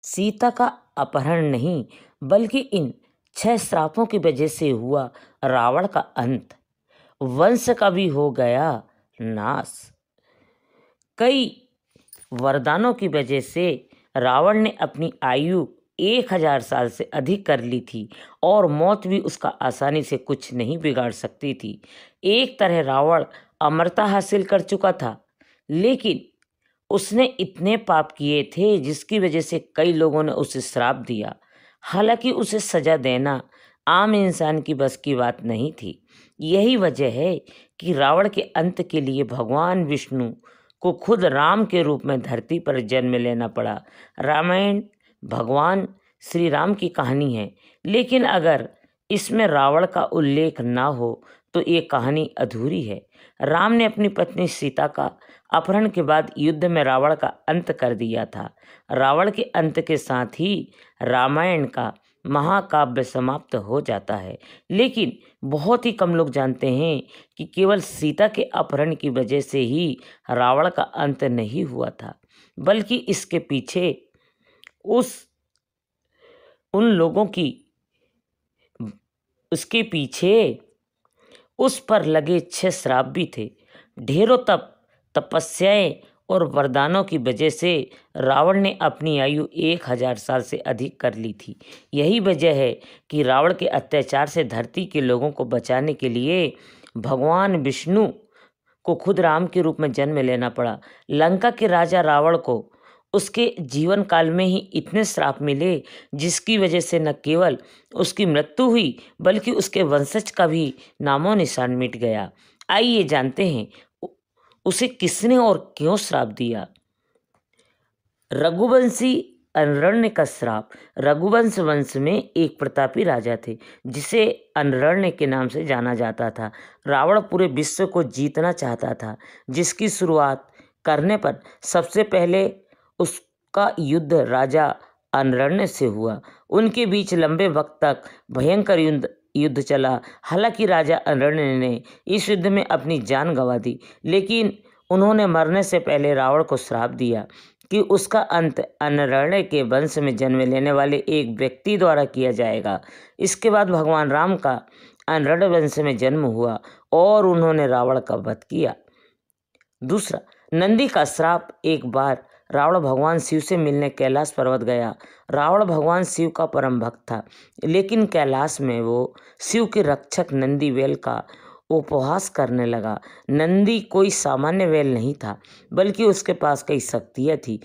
सीता का अपहरण नहीं, बल्कि इन 6 श्रापों की वजह से हुआ रावण का अंत। वंश का भी हो गया नाश। कई वरदानों की वजह से रावण ने अपनी आयु 1000 साल से अधिक कर ली थी और मौत भी उसका आसानी से कुछ नहीं बिगाड़ सकती थी। एक तरह रावण अमरता हासिल कर चुका था, लेकिन उसने इतने पाप किए थे जिसकी वजह से कई लोगों ने उसे श्राप दिया। हालांकि उसे सजा देना आम इंसान की बस की बात नहीं थी। यही वजह है कि रावण के अंत के लिए भगवान विष्णु को खुद राम के रूप में धरती पर जन्म लेना पड़ा। रामायण भगवान श्री राम की कहानी है, लेकिन अगर इसमें रावण का उल्लेख ना हो तो ये कहानी अधूरी है। राम ने अपनी पत्नी सीता का अपहरण के बाद युद्ध में रावण का अंत कर दिया था। रावण के अंत के साथ ही रामायण का महाकाव्य समाप्त हो जाता है, लेकिन बहुत ही कम लोग जानते हैं कि केवल सीता के अपहरण की वजह से ही रावण का अंत नहीं हुआ था, बल्कि इसके पीछे उन लोगों की उसके पीछे उस पर लगे 6 श्राप भी थे। ढेरों तपस्याएं और वरदानों की वजह से रावण ने अपनी आयु 1000 साल से अधिक कर ली थी। यही वजह है कि रावण के अत्याचार से धरती के लोगों को बचाने के लिए भगवान विष्णु को खुद राम के रूप में जन्म लेना पड़ा। लंका के राजा रावण को उसके जीवन काल में ही इतने श्राप मिले जिसकी वजह से न केवल उसकी मृत्यु हुई बल्कि उसके वंशज का भी नामो निशान मिट गया। आइए जानते हैं उसे किसने और क्यों श्राप दिया। रघुवंशी अनरण्य का श्राप। रघुवंश वंश में एक प्रतापी राजा थे जिसे अनरण्य के नाम से जाना जाता था। रावण पूरे विश्व को जीतना चाहता था, जिसकी शुरुआत करने पर सबसे पहले उसका युद्ध राजा अनरण्य से हुआ। उनके बीच लंबे वक्त तक भयंकर युद्ध चला। हालांकि राजा अनरण्य ने इस युद्ध में अपनी जान गंवा दी, लेकिन उन्होंने मरने से पहले रावण को श्राप दिया कि उसका अंत अनरण्य के वंश में जन्म लेने वाले एक व्यक्ति द्वारा किया जाएगा। इसके बाद भगवान राम का अनरण्य वंश में जन्म हुआ और उन्होंने रावण का वध किया। दूसरा, नंदी का श्राप। एक बार रावण भगवान शिव से मिलने कैलाश पर्वत गया। रावण भगवान शिव का परम भक्त था, लेकिन कैलाश में वो शिव के रक्षक नंदी बैल का उपहास करने लगा। नंदी कोई सामान्य बैल नहीं था, बल्कि उसके पास कई शक्तियाँ थी।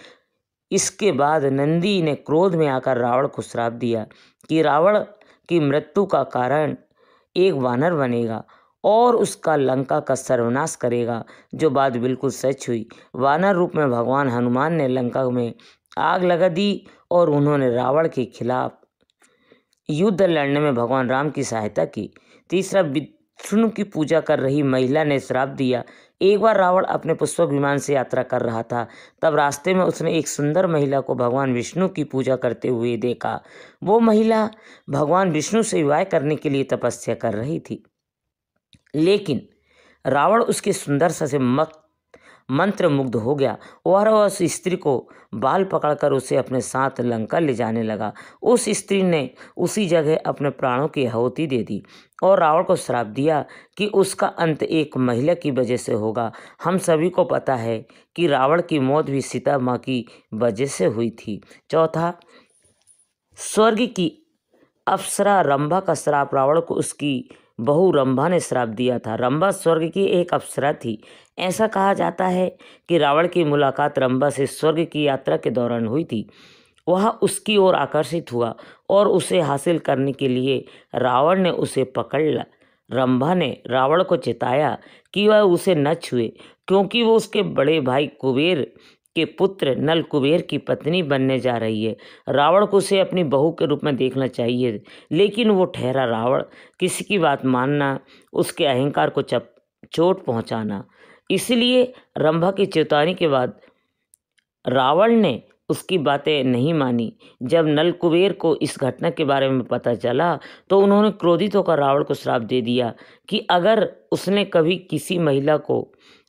इसके बाद नंदी ने क्रोध में आकर रावण को श्राप दिया कि रावण की मृत्यु का कारण एक वानर बनेगा और उसका लंका का सर्वनाश करेगा, जो बात बिल्कुल सच हुई। वानर रूप में भगवान हनुमान ने लंका में आग लगा दी और उन्होंने रावण के खिलाफ युद्ध लड़ने में भगवान राम की सहायता की। तीसरा, विष्णु की पूजा कर रही महिला ने श्राप दिया। एक बार रावण अपने पुष्पक विमान से यात्रा कर रहा था, तब रास्ते में उसने एक सुंदर महिला को भगवान विष्णु की पूजा करते हुए देखा। वो महिला भगवान विष्णु से विवाह करने के लिए तपस्या कर रही थी, लेकिन रावण उसकी सुंदरता से मंत्र मुग्ध हो गया और वह उस स्त्री को बाल पकड़कर उसे अपने साथ लंका ले जाने लगा। उस स्त्री ने उसी जगह अपने प्राणों की आहुति दे दी और रावण को श्राप दिया कि उसका अंत एक महिला की वजह से होगा। हम सभी को पता है कि रावण की मौत भी सीता माँ की वजह से हुई थी। चौथा, स्वर्ग की अप्सरा रंभा का श्राप। रावण को उसकी बहू रंभा ने श्राप दिया था। रंभा स्वर्ग की एक अप्सरा थी। ऐसा कहा जाता है कि रावण की मुलाकात रंभा से स्वर्ग की यात्रा के दौरान हुई थी। वह उसकी ओर आकर्षित हुआ और उसे हासिल करने के लिए रावण ने उसे पकड़ लिया। रंभा ने रावण को चेताया कि वह उसे न छुए, क्योंकि वो उसके बड़े भाई कुबेर के पुत्र नल कुबेर की पत्नी बनने जा रही है। रावण को उसे अपनी बहू के रूप में देखना चाहिए, लेकिन वो ठहरा रावण किसी की बात मानना उसके अहंकार को चोट पहुंचाना। इसलिए रंभा की चेतावनी के बाद रावण ने उसकी बातें नहीं मानी। जब नल कुबेर को इस घटना के बारे में पता चला तो उन्होंने क्रोधित होकर रावण को श्राप दे दिया कि अगर उसने कभी किसी महिला को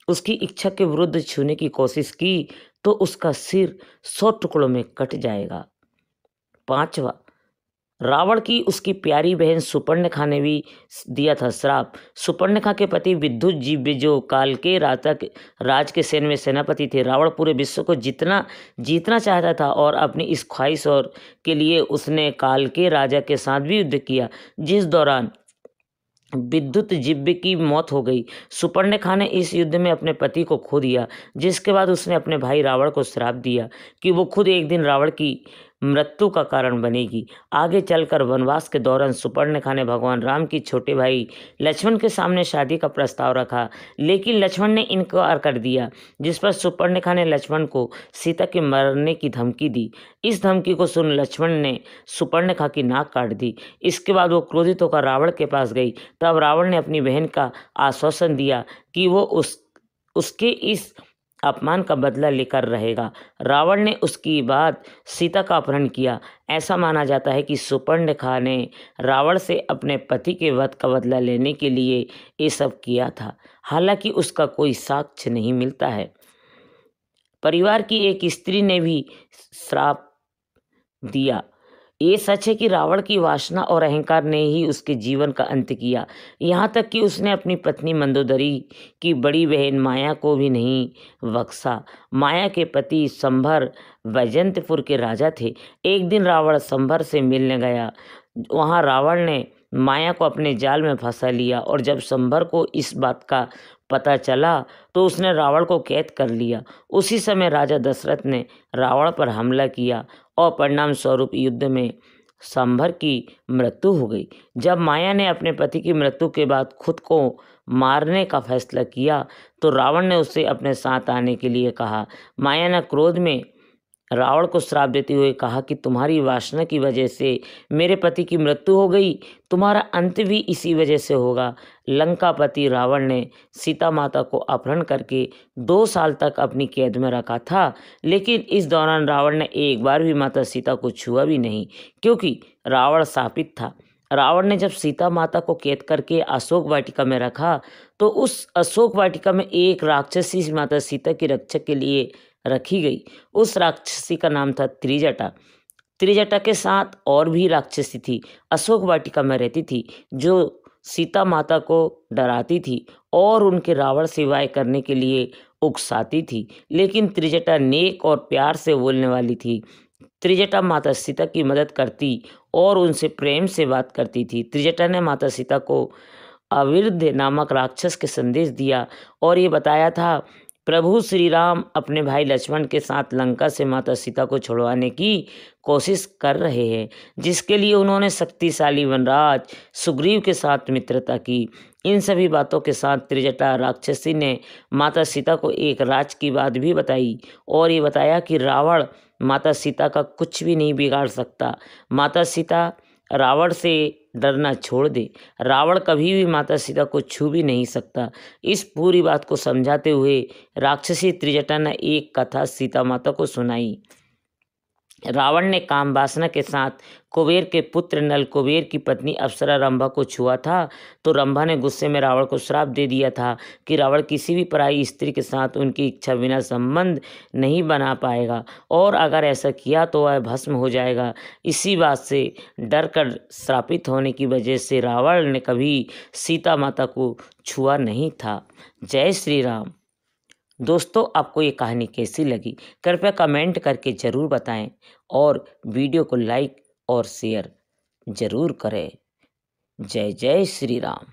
उसकी इच्छा के विरुद्ध छूने की कोशिश की तो उसका सिर 100 टुकड़ों में कट जाएगा। 5वां, रावण की उसकी प्यारी बहन सुपर्णखा ने भी दिया था श्राप। सुपर्णखा के पति विद्युत जीव जो काल के राज के सैन्य में सेनापति थे। रावण पूरे विश्व को जीतना चाहता था और अपनी इस ख्वाहिश और के लिए उसने काल के राजा के साथ भी युद्ध किया, जिस दौरान विद्युत जिब्बे की मौत हो गई। सुपर्णखा ने इस युद्ध में अपने पति को खो दिया, जिसके बाद उसने अपने भाई रावण को श्राप दिया कि वो खुद एक दिन रावण की मृत्यु का कारण बनेगी। आगे चलकर वनवास के दौरान सुपर्णखा ने भगवान राम की छोटे भाई लक्ष्मण के सामने शादी का प्रस्ताव रखा, लेकिन लक्ष्मण ने इनकार कर दिया, जिस पर सुपर्णखा ने लक्ष्मण को सीता के मरने की धमकी दी। इस धमकी को सुन लक्ष्मण ने सुपर्णखा की नाक काट दी। इसके बाद वो क्रोधित होकर रावण के पास गई। तब रावण ने अपनी बहन का आश्वासन दिया कि वो उसके इस अपमान का बदला लेकर रहेगा। रावण ने उसकी बाद सीता का अपहरण किया। ऐसा माना जाता है कि सुपर्णखा ने रावण से अपने पति के वध का बदला लेने के लिए ये सब किया था, हालांकि उसका कोई साक्ष्य नहीं मिलता है। परिवार की एक स्त्री ने भी श्राप दिया। ये सच है कि रावण की वासना और अहंकार ने ही उसके जीवन का अंत किया, यहाँ तक कि उसने अपनी पत्नी मंदोदरी की बड़ी बहन माया को भी नहीं बख्शा। माया के पति संभर वैजंतपुर के राजा थे। एक दिन रावण संभर से मिलने गया। वहाँ रावण ने माया को अपने जाल में फंसा लिया और जब संभर को इस बात का पता चला तो उसने रावण को कैद कर लिया। उसी समय राजा दशरथ ने रावण पर हमला किया और परिणाम स्वरूप युद्ध में संभर की मृत्यु हो गई। जब माया ने अपने पति की मृत्यु के बाद खुद को मारने का फैसला किया तो रावण ने उससे अपने साथ आने के लिए कहा। माया ने क्रोध में रावण को श्राप देते हुए कहा कि तुम्हारी वासना की वजह से मेरे पति की मृत्यु हो गई, तुम्हारा अंत भी इसी वजह से होगा। लंकापति रावण ने सीता माता को अपहरण करके 2 साल तक अपनी कैद में रखा था, लेकिन इस दौरान रावण ने एक बार भी माता सीता को छुआ भी नहीं, क्योंकि रावण शापित था। रावण ने जब सीता माता को कैद करके अशोक वाटिका में रखा तो उस अशोक वाटिका में एक राक्षसी माता सीता की रक्षा के लिए रखी गई। उस राक्षसी का नाम था त्रिजटा। त्रिजटा के साथ और भी राक्षसी थी, अशोक वाटिका में रहती थी, जो सीता माता को डराती थी और उनके रावण सेवाएं करने के लिए उकसाती थी। लेकिन त्रिजटा नेक और प्यार से बोलने वाली थी। त्रिजटा माता सीता की मदद करती और उनसे प्रेम से बात करती थी। त्रिजटा ने माता सीता को अविर्ध नामक राक्षस के संदेश दिया और ये बताया था प्रभु श्री राम अपने भाई लक्ष्मण के साथ लंका से माता सीता को छुड़वाने की कोशिश कर रहे हैं, जिसके लिए उन्होंने शक्तिशाली वनराज सुग्रीव के साथ मित्रता की। इन सभी बातों के साथ त्रिजटा राक्षसी ने माता सीता को एक राज की बात भी बताई और ये बताया कि रावण माता सीता का कुछ भी नहीं बिगाड़ सकता। माता सीता रावण से डरना छोड़ दे, रावण कभी भी माता सीता को छू भी नहीं सकता। इस पूरी बात को समझाते हुए राक्षसी त्रिजटा ने एक कथा सीता माता को सुनाई। रावण ने काम वासना के साथ कुबेर के पुत्र नल कुबेर की पत्नी अप्सरा रंभा को छुआ था तो रंभा ने गुस्से में रावण को श्राप दे दिया था कि रावण किसी भी पराई स्त्री के साथ उनकी इच्छा बिना संबंध नहीं बना पाएगा और अगर ऐसा किया तो वह भस्म हो जाएगा। इसी बात से डर कर श्रापित होने की वजह से रावण ने कभी सीता माता को छुआ नहीं था। जय श्री राम। दोस्तों, आपको ये कहानी कैसी लगी कृपया कमेंट करके ज़रूर बताएं और वीडियो को लाइक और शेयर ज़रूर करें। जय जय श्री राम।